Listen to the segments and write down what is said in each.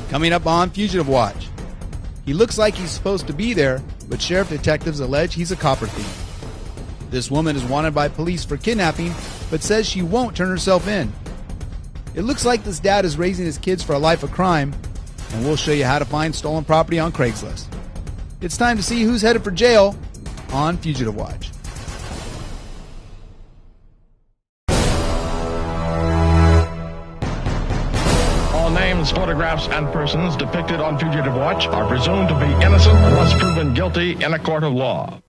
Coming up on Fugitive Watch. He looks like he's supposed to be there, but sheriff detectives allege he's a copper thief. This woman is wanted by police for kidnapping, but says she won't turn herself in. It looks like this dad is raising his kids for a life of crime, and we'll show you how to find stolen property on Craigslist. It's time to see who's headed for jail on Fugitive Watch. All names, photographs, and persons depicted on Fugitive Watch are presumed to be innocent unless proven guilty in a court of law.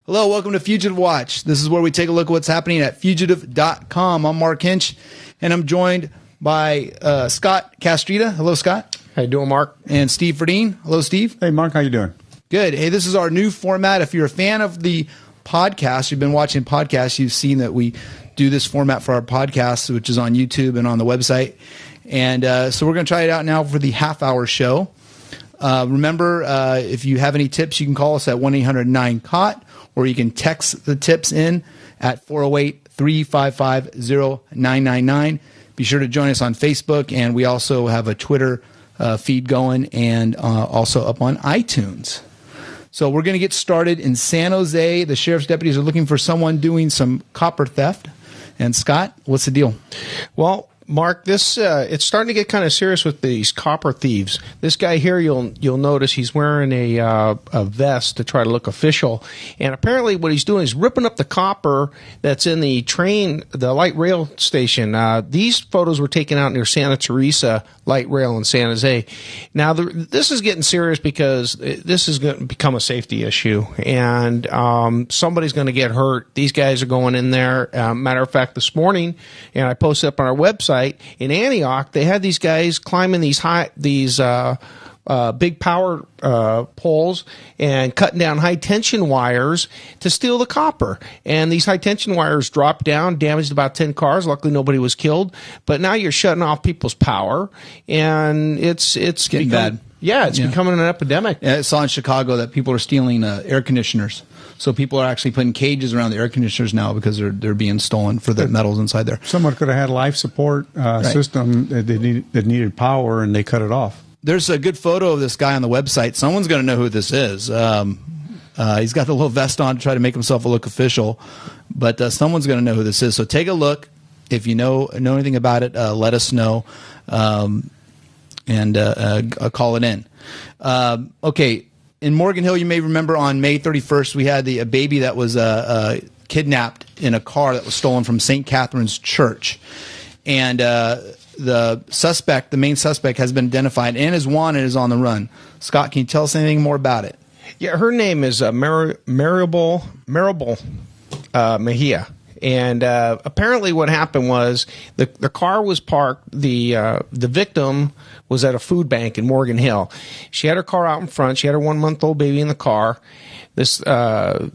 Hello, welcome to Fugitive Watch. This is where we take a look at what's happening at fugitive.com. I'm Mark Hinch, and I'm joined by Scott Castrita. Hello, Scott. How you doing, Mark? And Steve Verdeen. Hello, Steve. Hey, Mark. How you doing? Good. Hey, this is our new format. If you're a fan of the podcast, you've been watching podcasts, you've seen that we do this format for our podcast, which is on YouTube and on the website. And so we're going to try it out now for the half-hour show. Remember, if you have any tips, you can call us at 1-800-9-COT, or you can text the tips in at 408-355-0999. Be sure to join us on Facebook, and we also have a Twitter feed going, and also up on iTunes. So we're going to get started in San Jose. The sheriff's deputies are looking for someone doing some copper theft. And Scott, what's the deal? Well, Mark, this it's starting to get kind of serious with these copper thieves. This guy here, you'll notice he's wearing a vest to try to look official, and apparently what he's doing is ripping up the copper that's in the light rail station. These photos were taken out near Santa Teresa light rail in San Jose. Now this is getting serious because this is going to become a safety issue, and somebody's going to get hurt. These guys are going in there. Matter of fact, this morning, and I posted up on our website, in Antioch, they had these guys climbing these big power poles and cutting down high tension wires to steal the copper. And these high tension wires dropped down, damaged about 10 cars. Luckily, nobody was killed. But now you're shutting off people's power, and it's getting bad. Yeah, it's becoming an epidemic. I saw in Chicago that people are stealing air conditioners. So people are actually putting cages around the air conditioners now because they're being stolen for the metals inside there. Someone could have had a life support system that needed power, and they cut it off. There's a good photo of this guy on the website. Someone's going to know who this is. He's got the little vest on to try to make himself look official, but someone's going to know who this is. So take a look. If you know anything about it, let us know, and call it in. Okay. In Morgan Hill, you may remember on May 31st, we had a baby that was kidnapped in a car that was stolen from St. Catherine's Church. And the main suspect, has been identified and is wanted, is on the run. Scott, can you tell us anything more about it? Yeah, her name is Maribel Mejia. And apparently what happened was the car was parked. The victim was at a food bank in Morgan Hill. She had her car out in front. She had her 1-month-old baby in the car. The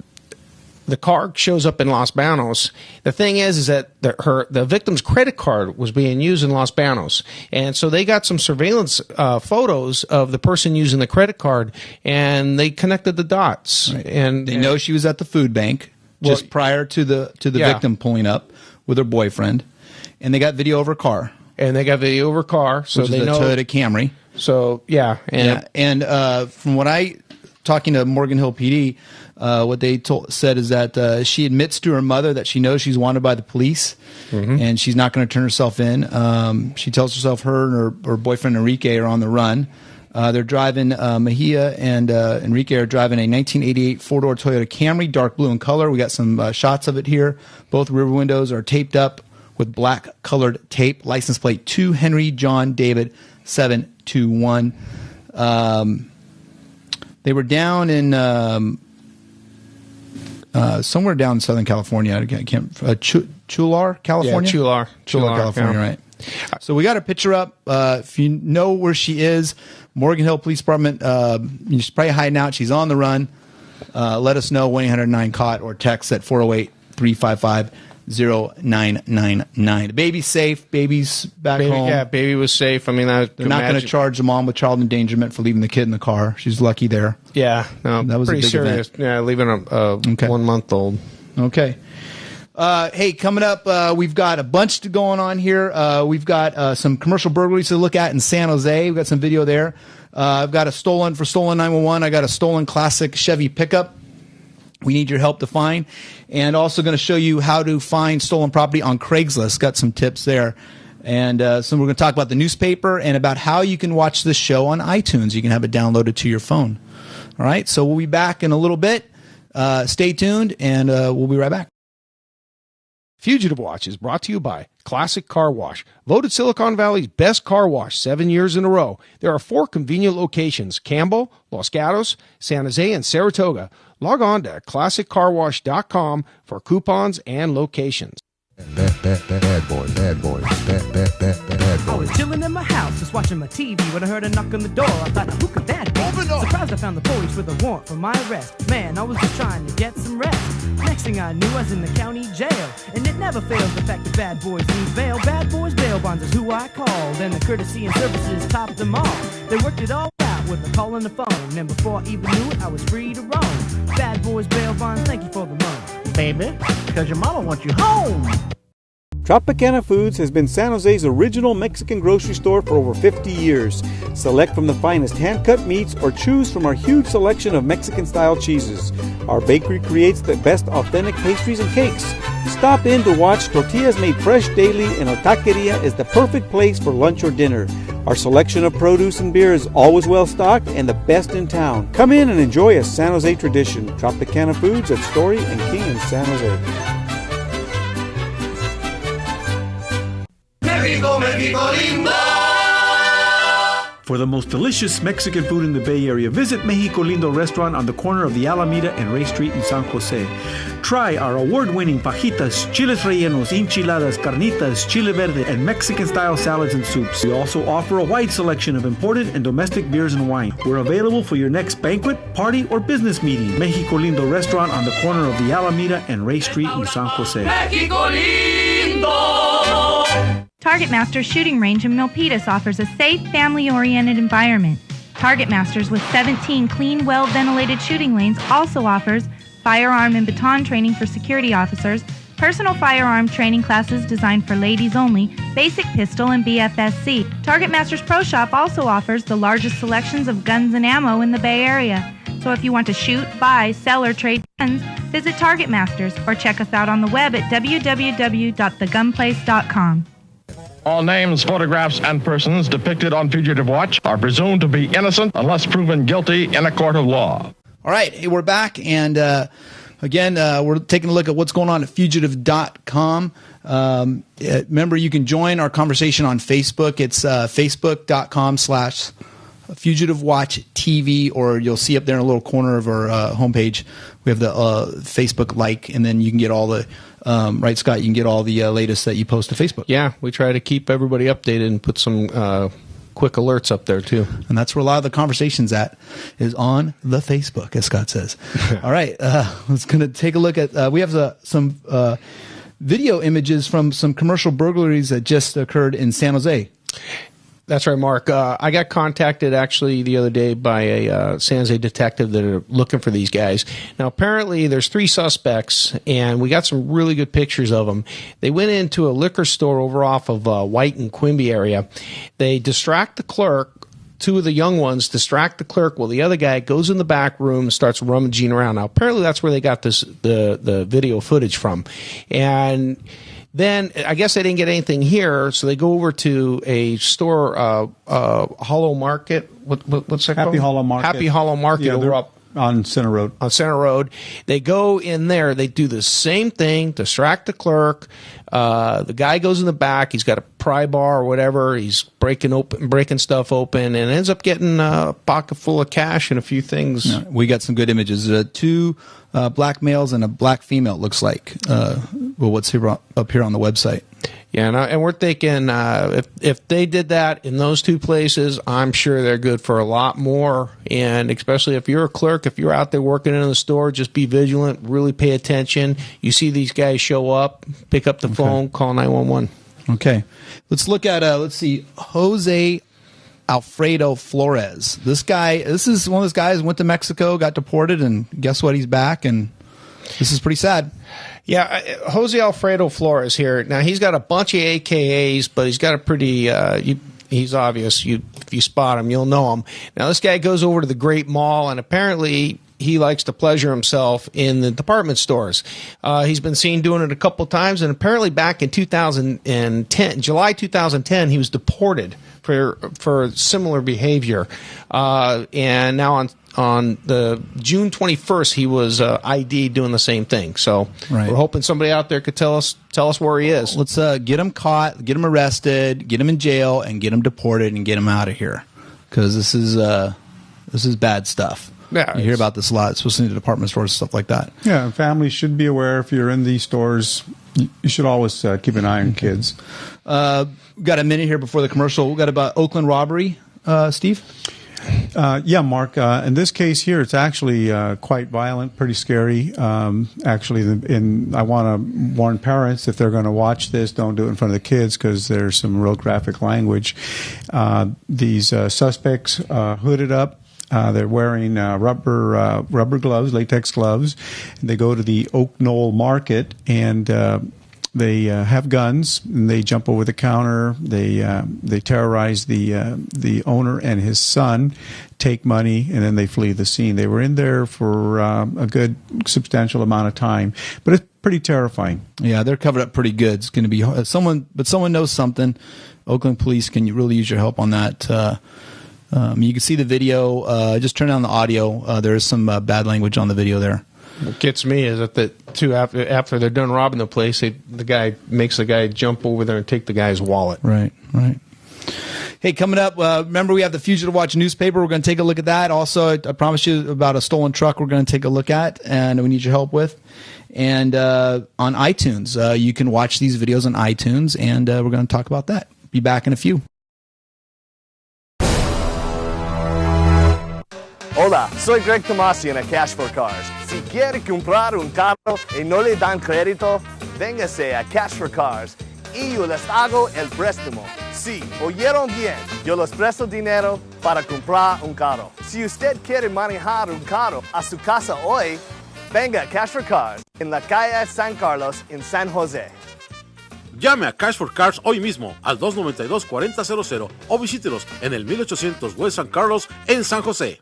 car shows up in Los Banos. The thing is that the victim's credit card was being used in Los Banos. And so they got some surveillance photos of the person using the credit card, and they connected the dots. Right. And they know she was at the food bank just prior to the victim pulling up with her boyfriend, and they got video of her car. So which they is a know Toyota Camry. So and from what talking to Morgan Hill PD, what they said is that she admits to her mother that she knows she's wanted by the police, and she's not going to turn herself in. She tells herself her and her boyfriend Enrique are on the run. They're driving, Mejia and Enrique are driving a 1988 four-door Toyota Camry, dark blue in color. We got some shots of it here. Both rear windows are taped up with black colored tape. License plate 2 Henry John David 721. They were down in somewhere down in Southern California. I can't. Chular, California. Yeah, Chular, California. Right. So we got a picture up. If you know where she is, Morgan Hill Police Department. She's probably hiding out. She's on the run. Let us know, 1-800-9-COT, or text at 408-355-0999. The baby's safe. Baby's back home. Yeah, baby was safe. I mean, they're not going to charge the mom with child endangerment for leaving the kid in the car. She's lucky there. Yeah, no, that was pretty a big serious. Event. Yeah, leaving a 1-month-old. Okay. Hey, coming up, we've got a bunch going on here. We've got some commercial burglaries to look at in San Jose. We've got some video there. I've got a stolen 911. I got a stolen classic Chevy pickup. We need your help to find. And also going to show you how to find stolen property on Craigslist. Got some tips there. And so we're going to talk about the newspaper and about how you can watch this show on iTunes. You can have it downloaded to your phone. All right, so we'll be back in a little bit. Stay tuned, and we'll be right back. Fugitive Watch is brought to you by Classic Car Wash, voted Silicon Valley's best car wash 7 years in a row. There are 4 convenient locations: Campbell, Los Gatos, San Jose, and Saratoga. Log on to classiccarwash.com for coupons and locations. Bad boy. I was chilling in my house, just watching my TV, when I heard a knock on the door. I thought, who could that be? Surprised I found the police with a warrant for my arrest. Man, I was just trying to get some rest. Next thing I knew, I was in the county jail. And it never fails the fact that bad boys need bail. Bad boys bail bonds is who I called, and the courtesy and services topped them all. They worked it all out with a call on the phone, and before I even knew it, I was free to roam. Bad boys bail bonds, thank you for the loan. Baby, because your mama wants you home. Tropicana Foods has been San Jose's original Mexican grocery store for over 50 years. Select from the finest hand-cut meats or choose from our huge selection of Mexican-style cheeses. Our bakery creates the best authentic pastries and cakes. Stop in to watch tortillas made fresh daily, and our taqueria is the perfect place for lunch or dinner. Our selection of produce and beer is always well-stocked and the best in town. Come in and enjoy a San Jose tradition. Tropicana Foods at Story and King in San Jose. México lindo. For the most delicious Mexican food in the Bay Area, visit Mexico Lindo restaurant on the corner of the Alameda and Ray Street in San Jose. Try our award-winning fajitas, chiles rellenos, enchiladas, carnitas, chile verde, and Mexican-style salads and soups. We also offer a wide selection of imported and domestic beers and wine. We're available for your next banquet, party, or business meeting. Mexico Lindo restaurant on the corner of the Alameda and Ray Street in San Jose. México lindo. Target Masters Shooting Range in Milpitas offers a safe, family-oriented environment. Target Masters, with 17 clean, well-ventilated shooting lanes, also offers firearm and baton training for security officers, personal firearm training classes designed for ladies only, basic pistol, and BFSC. Target Masters Pro Shop also offers the largest selections of guns and ammo in the Bay Area. So if you want to shoot, buy, sell, or trade guns, visit Target Masters or check us out on the web at www.thegunplace.com. All names, photographs, and persons depicted on Fugitive Watch are presumed to be innocent unless proven guilty in a court of law. All right, hey, we're back, and again, we're taking a look at what's going on at fugitive.com. Remember, you can join our conversation on Facebook. It's facebook.com/Fugitive Watch TV, or you'll see up there in a little corner of our homepage, we have the Facebook like, and then you can get all the right, Scott, you can get all the latest that you post to Facebook. Yeah, we try to keep everybody updated and put some quick alerts up there too. And that's where a lot of the conversation's at, is on the Facebook, as Scott says. All right, let's going to take a look at, we have some video images from some commercial burglaries that just occurred in San Jose. That's right, Mark. I got contacted actually the other day by a San Jose detective that are looking for these guys. Now, apparently there's 3 suspects, and we got some really good pictures of them. They went into a liquor store over off of White and Quimby area. They distract the clerk. 2 of the young ones distract the clerk while the other guy goes in the back room and starts rummaging around. Now, apparently that's where they got the video footage from. And then I guess they didn't get anything here, so they go over to a store, Hollow Market. What's that called? Happy Hollow Market. Happy Hollow Market, yeah, over up on Center Road. On Center Road. They go in there. They do the same thing, distract the clerk. The guy goes in the back. He's got a pry bar or whatever. He's breaking stuff open, and ends up getting a pocket full of cash and a few things. Yeah, we got some good images. 2 black males and a black female, it looks like. What's here, up here on the website. Yeah, and we're thinking if they did that in those 2 places, I'm sure they're good for a lot more. And especially if you're a clerk, if you're out there working in the store, just be vigilant, really pay attention. You see these guys show up, pick up the phone, call 911. Okay. Let's look at, Jose Alfredo Flores. This is one of those guys who went to Mexico, got deported, and guess what? He's back, and This is pretty sad. Yeah, Jose Alfredo Flores here. Now, he's got a bunch of AKAs, but he's got a pretty... he's obvious. If you spot him, you'll know him. Now, this guy goes over to the Great Mall, and apparently he likes to pleasure himself in the department stores. He's been seen doing it a couple times, and apparently back in 2010, July 2010, he was deported for similar behavior. And now on the June 21st, he was ID'd doing the same thing. So we're hoping somebody out there could tell us where he is. Let's get him caught, get him arrested, get him in jail, and get him deported and get him out of here, because this is bad stuff. Yeah, you hear about this a lot, especially in the department stores and stuff like that. Yeah, and families should be aware if you're in these stores. You should always keep an eye on kids. We've got a minute here before the commercial. We've got about Oakland robbery, Steve. Yeah, Mark. In this case here, it's actually quite violent, pretty scary. Actually, I want to warn parents, if they're going to watch this, don't do it in front of the kids, because there's some real graphic language. These suspects hooded up. They're wearing rubber gloves, latex gloves. And they go to the Oak Knoll Market, and they have guns, and they jump over the counter. They terrorize the owner and his son, take money, and then they flee the scene. They were in there for a good substantial amount of time, but it's pretty terrifying. Yeah, they're covered up pretty good. It's going to be someone knows something. Oakland police can really use your help on that. You can see the video. Just turn down the audio. There is some bad language on the video there. What gets me is that after they're done robbing the place, the guy makes the guy jump over there and take the guy's wallet. Right. Hey, coming up, remember we have the Fugitive Watch newspaper. We're going to take a look at that. Also, I promised you about a stolen truck we're going to take a look at, and we need your help with. And on iTunes, you can watch these videos on iTunes, and we're going to talk about that. Be back in a few. Hola, soy Greg Tomasi en a Cash for Cars. Si quiere comprar un carro y no le dan crédito, véngase a Cash for Cars y yo les hago el préstamo. Sí, oyeron bien, yo les presto dinero para comprar un carro. Si usted quiere manejar un carro a su casa hoy, venga a Cash for Cars en la calle San Carlos en San José. Llame a Cash for Cars hoy mismo al 292-4000 o visítelos en el 1800 West San Carlos en San José.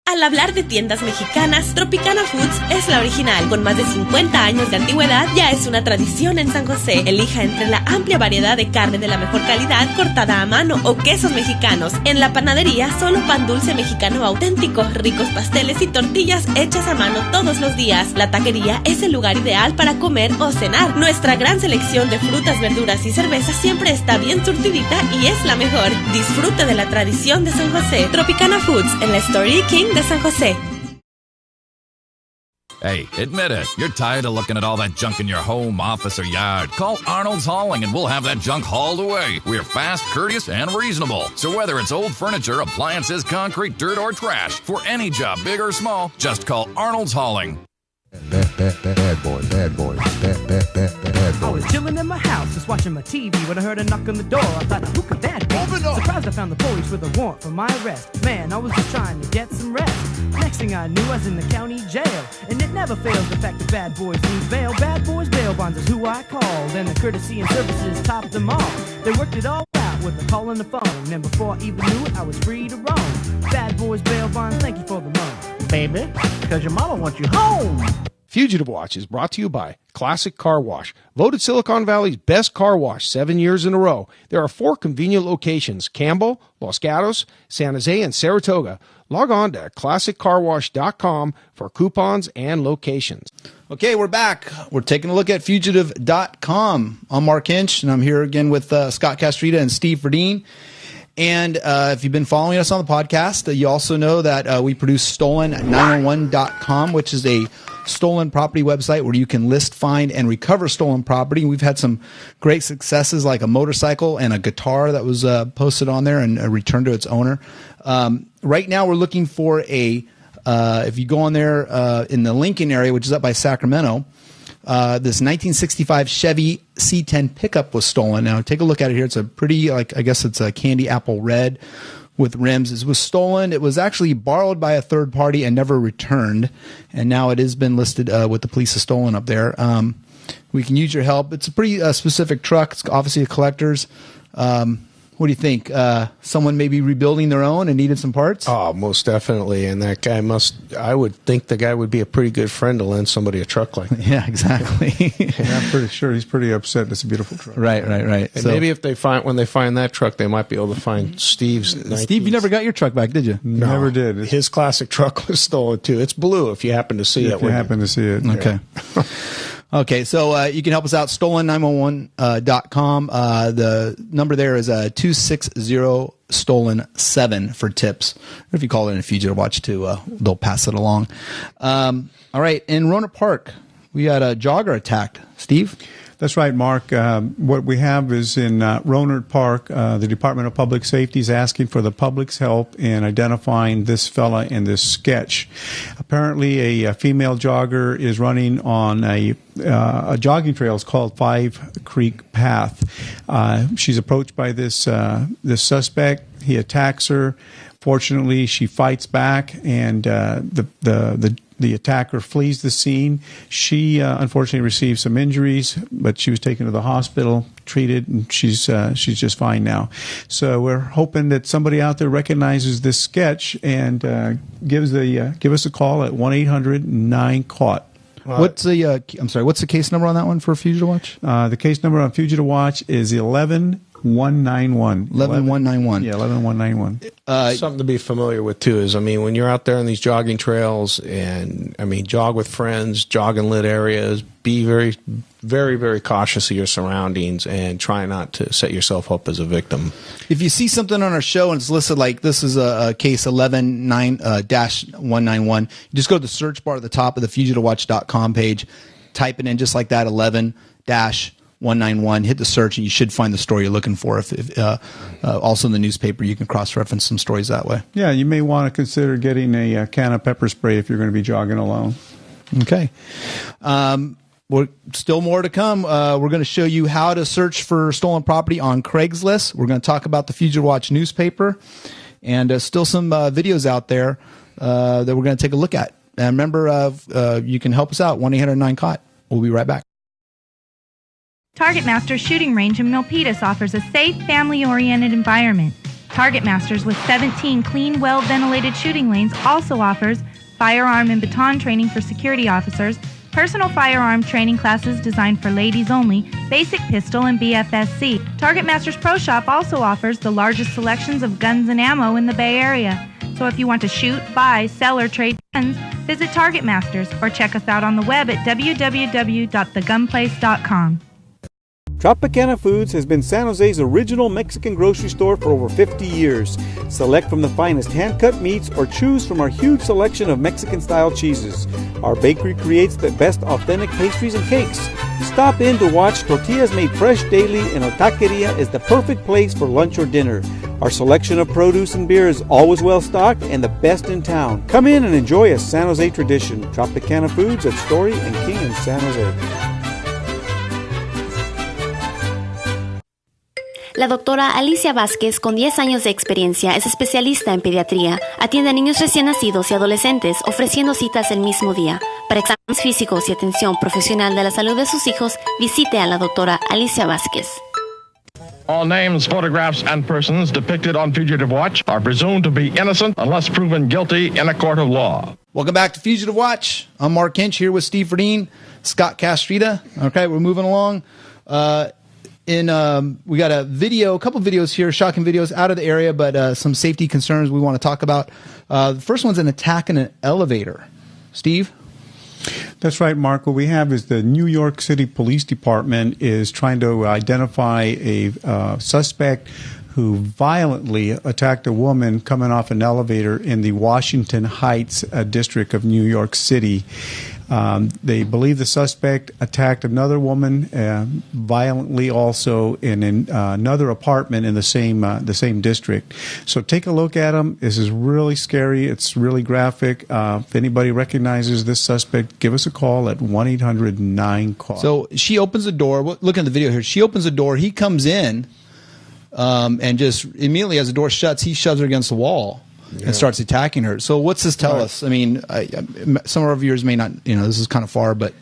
Al hablar de tiendas mexicanas, Tropicana Foods es la original. Con más de 50 años de antigüedad, ya es una tradición en San José. Elija entre la amplia variedad de carne de la mejor calidad, cortada a mano o quesos mexicanos. En la panadería, solo pan dulce mexicano auténtico, ricos pasteles y tortillas hechas a mano todos los días. La taquería es el lugar ideal para comer o cenar. Nuestra gran selección de frutas, verduras y cervezas siempre está bien surtidita y es la mejor. Disfrute de la tradición de San José. Tropicana Foods, en la Story King de San José. Hey, admit it. You're tired of looking at all that junk in your home, office, or yard. Call Arnold's Hauling and we'll have that junk hauled away. We're fast, courteous, and reasonable. So whether it's old furniture, appliances, concrete, dirt, or trash, for any job, big or small, just call Arnold's Hauling. Bad boys. I was chilling in my house, just watching my TV when I heard a knock on the door. I thought, who could that be? Surprised I found the police with a warrant for my arrest. Man, I was just trying to get some rest. Next thing I knew, I was in the county jail. And it never fails the fact that bad boys need bail. Bad boys bail bonds is who I called. And the courtesy and services topped them all. They worked it all out with a call on the phone. And before I even knew it, I was free to roam. Bad boys bail bonds, thank you for the loan. Baby, because your mama wants you home. Fugitive Watch is brought to you by Classic Car Wash, voted Silicon Valley's best car wash 7 years in a row. There are 4 convenient locations: Campbell, Los Gatos, San Jose, and Saratoga. Log on to classiccarwash.com for coupons and locations. Okay, we're back. We're taking a look at fugitive.com. I'm Mark Hinch, and I'm here again with Scott Castrita and Steve Verdeen. And if you've been following us on the podcast, you also know that we produce stolen911.com, which is a stolen property website where you can list, find, and recover stolen property. We've had some great successes, like a motorcycle and a guitar that was posted on there and returned to its owner. Right now, we're looking for if you go on there in the Lincoln area, which is up by Sacramento, this 1965 Chevy C10 pickup was stolen. Now, take a look at it here. It's a pretty, I guess it's a candy apple red with rims. It was stolen. It was actually borrowed by a third party and never returned. And now it has been listed with the police as stolen up there. We can use your help. It's a pretty specific truck. It's obviously a collector's. What do you think? Someone maybe rebuilding their own and needed some parts? Oh, most definitely. And that guy I would think the guy would be a pretty good friend to lend somebody a truck like that. Yeah, exactly. Yeah, I'm pretty sure he's pretty upset. It's a beautiful truck. Right. And so, maybe if when they find that truck, they might be able to find Steve's. Steve, you never got your truck back, did you? No, never did. His classic truck was stolen too. It's blue if you happen to see it. If you happen to see it. Okay. Yeah. Okay, so you can help us out, stolen911.com. The number there is 260-STOLEN-7 for tips. Or if you call it in a Fugitive Watch too, they'll pass it along. All right, in Roanoke Park, we had a jogger attacked. Steve? That's right, Mark. What we have is in Roanoke Park, the Department of Public Safety is asking for the public's help in identifying this fella in this sketch. Apparently, a female jogger is running on a jogging trail. It's called Five Creek Path. She's approached by this suspect. He attacks her. Fortunately, she fights back, and the attacker flees the scene. She unfortunately received some injuries, but she was taken to the hospital, treated, and she's just fine now. So we're hoping that somebody out there recognizes this sketch and give us a call at 1-800-9-CAUGHT. What's the case number on that one for Fugitive Watch? The case number on Fugitive Watch is 11191. 11191. Yeah, 11191. Something to be familiar with too is, when you're out there on these jogging trails and jog with friends, jog in lit areas, be very, very, very cautious of your surroundings and try not to set yourself up as a victim. If you see something on our show and it's listed like this is a case 119-191, you just go to the search bar at the top of the fugitivewatch.com page, type it in just like that, 11-191, hit the search, and you should find the story you're looking for. Also in the newspaper, you can cross-reference some stories that way. Yeah, you may want to consider getting a can of pepper spray if you're going to be jogging alone. Okay. We're still more to come. We're going to show you how to search for stolen property on Craigslist. We're going to talk about the Fugitive Watch newspaper, and still some videos out there that we're going to take a look at. And remember, you can help us out, 1-800-9-CAUGHT. We'll be right back. Target Masters Shooting Range in Milpitas offers a safe, family-oriented environment. Target Masters, with 17 clean, well-ventilated shooting lanes, also offers firearm and baton training for security officers, personal firearm training classes designed for ladies only, basic pistol, and BFSC. Target Masters Pro Shop also offers the largest selections of guns and ammo in the Bay Area. So if you want to shoot, buy, sell, or trade guns, visit Target Masters or check us out on the web at www.thegunplace.com. Tropicana Foods has been San Jose's original Mexican grocery store for over 50 years. Select from the finest hand-cut meats or choose from our huge selection of Mexican-style cheeses. Our bakery creates the best authentic pastries and cakes. Stop in to watch tortillas made fresh daily, and our taqueria is the perfect place for lunch or dinner. Our selection of produce and beer is always well-stocked and the best in town. Come in and enjoy a San Jose tradition. Tropicana Foods at Story and King in San Jose. La doctora Alicia Vázquez, con 10 años de experiencia, es especialista en pediatría. Atiende a niños recién nacidos y adolescentes, ofreciendo citas el mismo día. Para exámenes físicos y atención profesional de la salud de sus hijos, visite a la doctora Alicia Vázquez. All names, photographs, and persons depicted on Fugitive Watch are presumed to be innocent unless proven guilty in a court of law. Welcome back to Fugitive Watch. I'm Mark Hinch here with Steve Verdeen, Scott Castrita. Okay, we're moving along. We got a couple videos here, shocking videos out of the area, but some safety concerns we want to talk about. The first one's an attack in an elevator. Steve? That's right, Mark. What we have is the New York City Police Department is trying to identify a suspect who violently attacked a woman coming off an elevator in the Washington Heights district of New York City. They believe the suspect attacked another woman violently also in another apartment in the same district. So take a look at them. This is really scary. It's really graphic. If anybody recognizes this suspect, give us a call at 1-800-9-CAUGHT. So she opens the door. Look at the video here. She opens the door. He comes in. and just immediately as the door shuts, he shoves her against the wall and starts attacking her. So what's this tell us? I mean, some of our viewers may not, this is kind of far, but.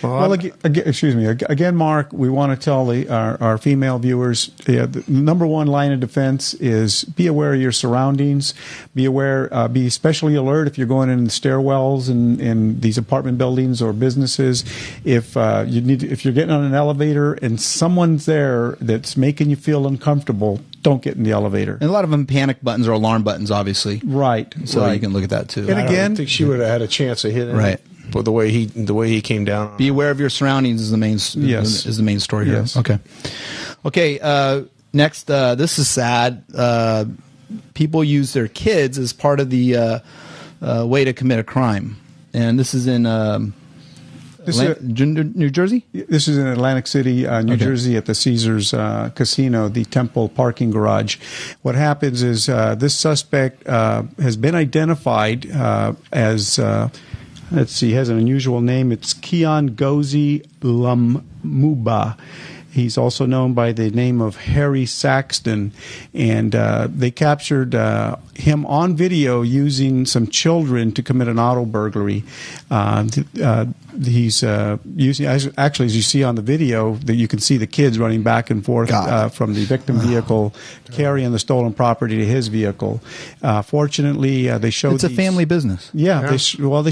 Well, excuse me. Again, Mark, we want to tell our female viewers, the number one line of defense is be aware of your surroundings. Be aware, be especially alert if you're going in stairwells in these apartment buildings or businesses. If you're getting on an elevator and someone's there that's making you feel uncomfortable, don't get in the elevator. And a lot of them panic buttons or alarm buttons, obviously. Right. So you can look at that too. And again, I think she would have had a chance of hitting it. But the way he came down. Be aware of your surroundings is the main is the main story here. Yes. Okay. Next, this is sad. People use their kids as part of the way to commit a crime, and this is in New Jersey. This is in Atlantic City, New Jersey, at the Caesars Casino, the Temple parking garage. What happens is this suspect has been identified as. Let's see, he has an unusual name. It's Keon Gozi Lamuba. He's also known by the name of Harry Saxton. And they captured him on video using some children to commit an auto burglary. He's using, actually, as you see on the video, that you can see the kids running back and forth from the victim vehicle, carrying the stolen property to his vehicle. Fortunately, they showed it's a family business. Yeah. They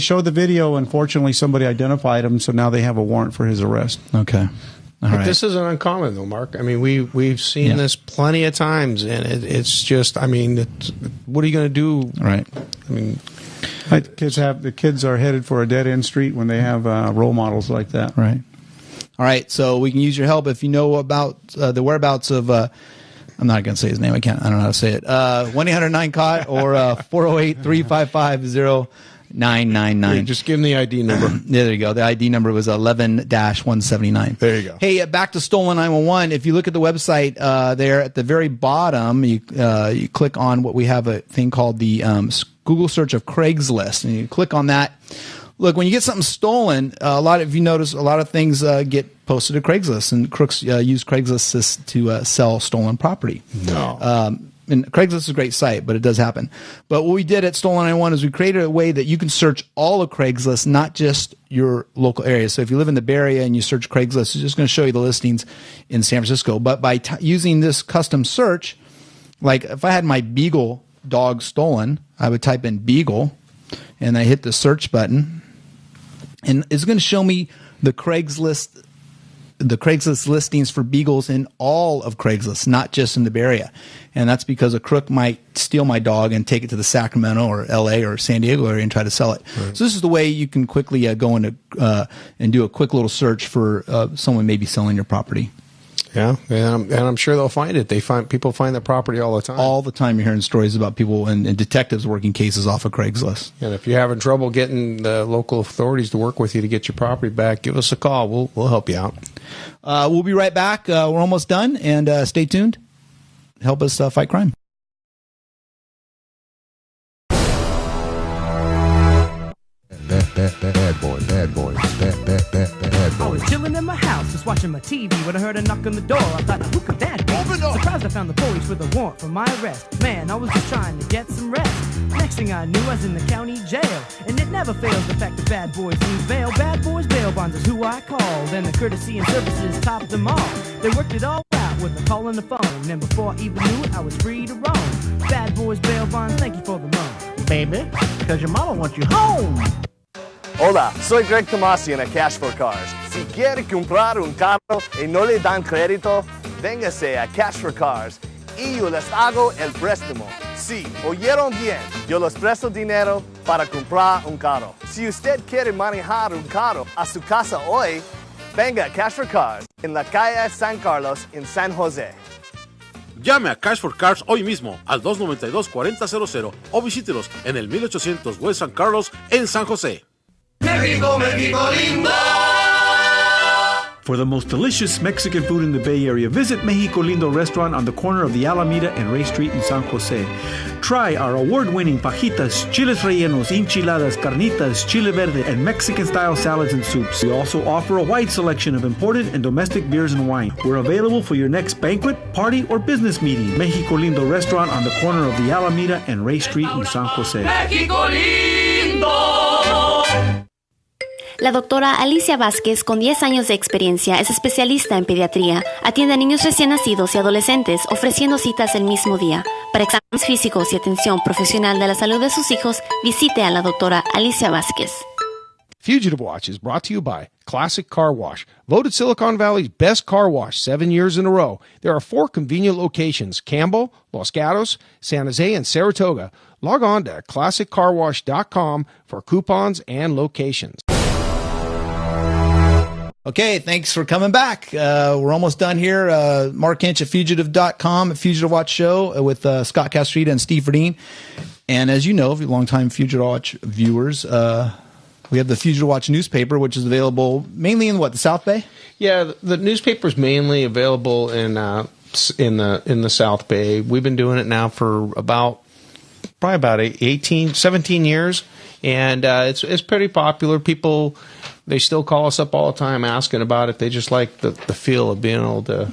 showed the video. Unfortunately, somebody identified him, so now they have a warrant for his arrest. Okay. But this isn't uncommon, though, Mark. I mean, we've seen this plenty of times, and it's just, I mean, what are you going to do? Right. I mean, the kids are headed for a dead end street when they have role models like that. Right. All right. So we can use your help if you know about the whereabouts of. I'm not going to say his name. I don't know how to say it. 1-800-9-COT or 408-355-0999. Just give him the ID number. Yeah, there you go. The ID number was 11-179. There you go. Hey, back to Stolen 911. If you look at the website there at the very bottom, you click on what we have a thing called the Google search of Craigslist, and you click on that. Look, when you get something stolen, if you notice, a lot of things get posted to Craigslist, and crooks use Craigslist to sell stolen property. No. And Craigslist is a great site, but it does happen. But what we did at Stolen 911 is we created a way that you can search all of Craigslist, not just your local area. So if you live in the Bay Area and you search Craigslist, it's just going to show you the listings in San Francisco. But by using this custom search, like if I had my Beagle dog stolen, I would type in Beagle, and I hit the search button, and it's going to show me the Craigslist listings for beagles in all of Craigslist, not just in the Bay Area. And that's because a crook might steal my dog and take it to the Sacramento or LA or San Diego area and try to sell it. Right. So this is the way you can quickly go into and do a quick little search for someone maybe selling your property. Yeah, and I'm sure they'll find it. People find their property all the time. All the time, you're hearing stories about people and detectives working cases off of Craigslist. And if you're having trouble getting the local authorities to work with you to get your property back, give us a call. We'll help you out. We'll be right back. We're almost done, and stay tuned. Help us fight crime. Bad boys. I was chilling in my house, just watching my TV when I heard a knock on the door. I thought, who could that be? Surprised I found the police with a warrant for my arrest. Man, I was just trying to get some rest. Next thing I knew, I was in the county jail. And it never fails the fact that bad boys lose bail. Bad boys bail bonds is who I called. And the courtesy and services topped them all. They worked it all out with a call on the phone. And before I even knew it, I was free to roam. Bad boys bail bonds, thank you for the loan. Baby, because your mama wants you home. Hola, soy Greg Tomasi en A Cash for Cars. Si quiere comprar un carro y no le dan crédito, véngase a Cash for Cars y yo les hago el préstamo. Sí, oyeron bien, yo les presto dinero para comprar un carro. Si usted quiere manejar un carro a su casa hoy, venga a Cash for Cars en la calle San Carlos en San José. Llame a Cash for Cars hoy mismo al 292-4000 o visítelos en el 1800 West San Carlos en San José. México, México lindo. For the most delicious Mexican food in the Bay Area, visit Mexico Lindo restaurant on the corner of the Alameda and Ray Street in San Jose. Try our award-winning fajitas, chiles rellenos, enchiladas, carnitas, chile verde, and Mexican-style salads and soups. We also offer a wide selection of imported and domestic beers and wine. We're available for your next banquet, party, or business meeting. Mexico Lindo Restaurant on the corner of the Alameda and Ray Street in San Jose. Mexico Lindo. La doctora Alicia Vázquez, con 10 años de experiencia, es especialista en pediatría. Atiende a niños recién nacidos y adolescentes, ofreciendo citas el mismo día. Para exámenes físicos y atención profesional de la salud de sus hijos, visite a la doctora Alicia Vázquez. Fugitive Watch is brought to you by Classic Car Wash, voted Silicon Valley's best car wash 7 years in a row. There are 4 convenient locations: Campbell, Los Gatos, San Jose, and Saratoga. Log on to classiccarwash.com for coupons and locations. Okay, thanks for coming back. We're almost done here. Mark Hinch at Fugitive.com, at Fugitive Watch Show with Scott Castrita and Steve Verdeen. And as you know, if you're longtime Fugitive Watch viewers, we have the Fugitive Watch newspaper, which is available mainly in the South Bay? Yeah, the newspaper's mainly available in the South Bay. We've been doing it now for probably about 17 years, and it's pretty popular. People, they still call us up all the time asking about it. They just like the feel of being able to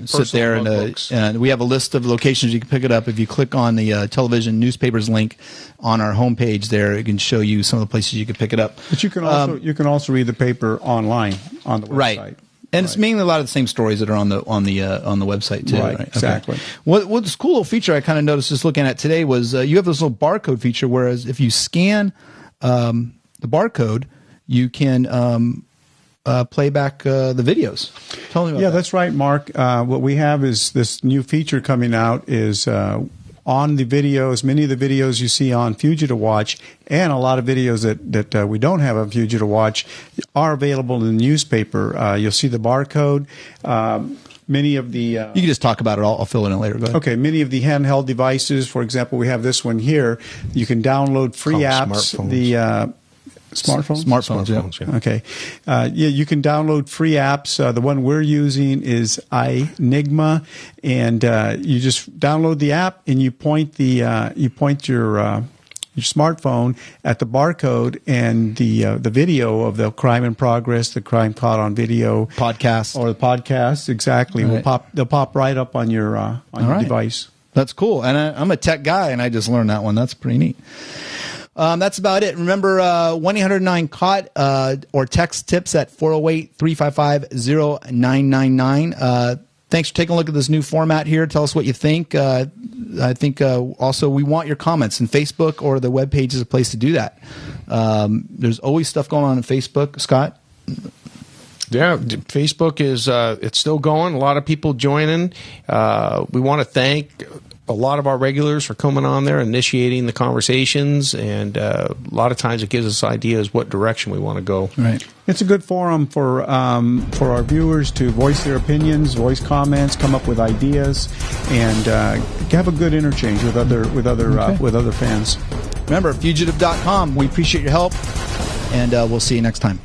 sit there and we have a list of locations you can pick it up. If you click on the television newspapers link on our homepage, there it can show you some of the places you can pick it up. But you can also read the paper online on the website. Right. And it's mainly a lot of the same stories that are on the website too. Right, exactly. Okay. What's cool little feature I kind of noticed just looking at today was you have this little barcode feature. Whereas if you scan the barcode, you can play back the videos. Tell me about that. Yeah, that's right, Mark. What we have is this new feature coming out is on the videos, many of the videos you see on Fugitive Watch, and a lot of videos that we don't have on Fugitive Watch are available in the newspaper. You'll see the barcode. Many of the you can just talk about it. I'll fill it in later. Go ahead. Okay. Many of the handheld devices, for example, we have this one here. You can download free apps. Smartphones. Smartphones, yeah. Okay. You can download free apps. The one we're using is iNigma, and you just download the app and you point your smartphone at the barcode, and the video of the crime in progress, the crime caught on video podcast, or the podcast exactly right. they'll pop right up on your device. That's cool. And I'm a tech guy, and I just learned that one. That's pretty neat. That's about it. Remember, 1-800-9-CAUGHT or text tips at 408-355-0999. Thanks for taking a look at this new format here. Tell us what you think. I think also we want your comments, and Facebook or the webpage is a place to do that. There's always stuff going on Facebook. Scott? Yeah, Facebook is it's still going. A lot of people joining. We want to thank a lot of our regulars for coming on there, initiating the conversations, and a lot of times it gives us ideas what direction we want to go. Right. It's a good forum for our viewers to voice their opinions, voice comments, come up with ideas, and have a good interchange with other fans. Remember, fugitive.com. We appreciate your help, and we'll see you next time.